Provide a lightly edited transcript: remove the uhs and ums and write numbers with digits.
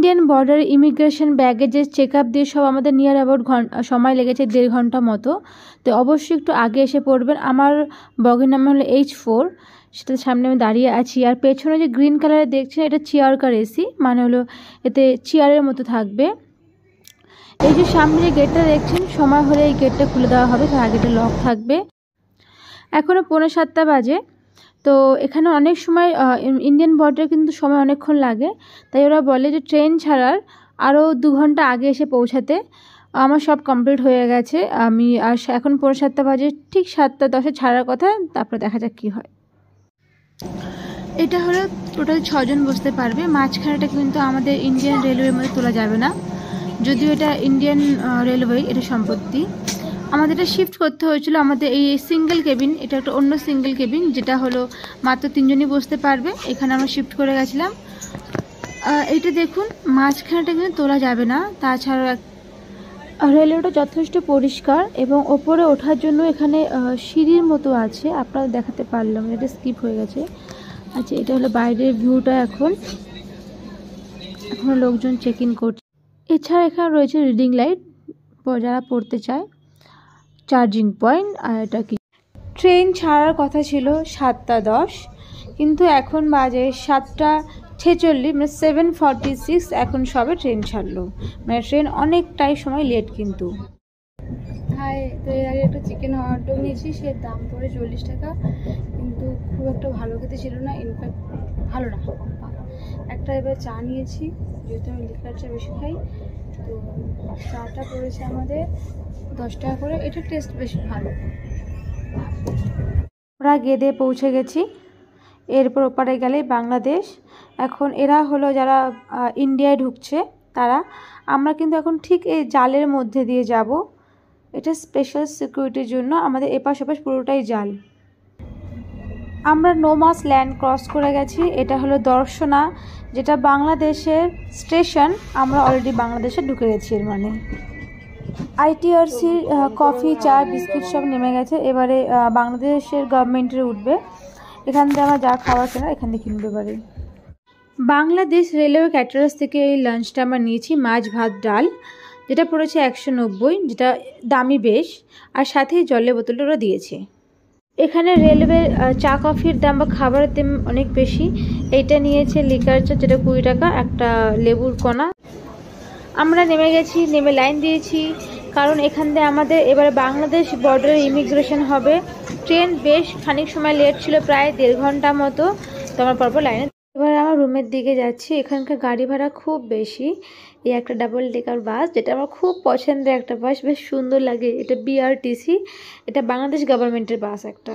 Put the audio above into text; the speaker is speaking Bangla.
ইন্ডিয়ান বর্ডার ইমিগ্রেশন ব্যাগেজের চেক আপ দিয়ে সব আমাদের নিয়ার অ্যাবাউট সময় লেগেছে 1.5 ঘন্টা মতো। তো অবশ্যই একটু আগে এসে পড়বেন। আমার বগির নাম হলো H4, সেটার সামনে আমি দাঁড়িয়ে আছি। আর পেছনে যে গ্রিন কালারের দেখছেন এটা চেয়ার কার এসি, মানে হলো এতে চেয়ারের মতো থাকবে। এই যে সামনে যে গেটটা দেখছেন, সময় হলে এই গেটটা খুলে দেওয়া হবে, তার আগেটা লক থাকবে। এখনও 6:45 বাজে। তো এখানে অনেক সময় ইন্ডিয়ান বর্ডারে কিন্তু সময় অনেকক্ষণ লাগে, তাই ওরা বলে যে ট্রেন ছাড়ার আরও 2 ঘন্টা আগে এসে পৌঁছাতে। আমার সব কমপ্লিট হয়ে গেছে। আমি আর এখন 7:45 বাজে, ঠিক 7:10 ছাড়ার কথা, তারপরে দেখা যাক কী হয়। এটা হলো টোটাল 6 জন বসতে পারবে। মাঝখানেটা কিন্তু আমাদের ইন্ডিয়ান রেলওয়ের মধ্যে তোলা যাবে না, যদিও এটা ইন্ডিয়ান রেলওয়ে, এটা সম্পত্তি। আমাদের এটা শিফট করতে হয়েছিল। আমাদের এই সিঙ্গেল কেবিন, এটা একটা অন্য সিঙ্গেল কেবিন, যেটা হলো মাত্র 3 জনই বসতে পারবে। এখানে আমরা শিফট করে গেছিলাম। এইটা দেখুন, মাঝখানেটা কিন্তু তোলা যাবে না। তাছাড়া রেলওয়েটা যথেষ্ট পরিষ্কার, এবং ওপরে ওঠার জন্য এখানে সিঁড়ির মতো আছে, আপনারা দেখাতে পারলাম, এটা স্কিপ হয়ে গেছে। আচ্ছা, এটা হলো বাইরের ভিউটা। এখন লোকজন চেক ইন করছে। এছাড়া এখানে রয়েছে রিডিং লাইট, যারা পড়তে চায়, চার্জিং পয়েন্ট। আর এটা কি, ট্রেন ছাড়ার কথা ছিল 7:10, কিন্তু এখন বাজে 7:46, মানে 7:46। এখন সবে ট্রেন ছাড়লো, মানে ট্রেন অনেকটাই সময় লেট কিন্তু। হাই, তো এর আগে একটা চিকেন হট ডগ নিয়েছি, সে দাম পড়ে 40 টাকা, কিন্তু খুব একটা ভালো খেতে ছিল না, ইনফ্যাক্ট ভালো না। একটা এবার চা নিয়েছি, যেহেতু আমি লিকার চা বেশি খাই, তো চাটা পড়েছে আমাদের 10 টাকা করে। এটা টেস্ট বেশ ভালো। আমরা গেদে পৌঁছে গেছি। এরপর ওপারে গেলে বাংলাদেশ। এখন এরা হলো যারা ইন্ডিয়ায় ঢুকছে তারা। আমরা কিন্তু এখন ঠিক এই জালের মধ্যে দিয়ে যাব। এটা স্পেশাল সিকিউরিটির জন্য, আমাদের এপাশ ওপাশ পুরোটাই জাল। আমরা নোমাস ল্যান্ড ক্রস করে গেছি। এটা হলো দর্শনা, যেটা বাংলাদেশের স্টেশন। আমরা অলরেডি বাংলাদেশে ঢুকে গেছি। এর মানে ITRC কফি, চা, বিস্কিট সব নেমে গেছে। এবারে বাংলাদেশের গভর্নমেন্টের উঠবে। এখান থেকে আমরা যা খাওয়ার কেনা এখান থেকে কিনতে পারি। বাংলাদেশ রেলওয়ে ক্যাটারার্স থেকে এই লাঞ্চটা আমরা নিয়েছি, মাছ, ভাত, ডাল, যেটা পড়েছে 190, যেটা দামি বেশ। আর সাথে জলের বোতলটা ওরা দিয়েছে। এখানে রেলওয়ে চা কফির দাম বা খাবারের দাম অনেক বেশি। এইটা নিয়েছে লিকার চা, যেটা 20 টাকা, একটা লেবুর কোনা। আমরা নেমে গেছি, নেমে লাইন দিয়েছি, কারণ এখান থেকে আমাদের এবারে বাংলাদেশ বর্ডারে ইমিগ্রেশন হবে। ট্রেন বেশ খানিক সময় লেট ছিল, প্রায় 1.5 ঘন্টা মতো। তো আমার পরপর লাইনে এবার আমার রুমের দিকে যাচ্ছি। এখানকার গাড়ি ভাড়া খুব বেশি। এই একটা ডাবল ডেকার বাস, যেটা আমার খুব পছন্দের একটা বাস, বেশ সুন্দর লাগে। এটা BRTC, এটা বাংলাদেশ গভর্নমেন্টের বাস একটা।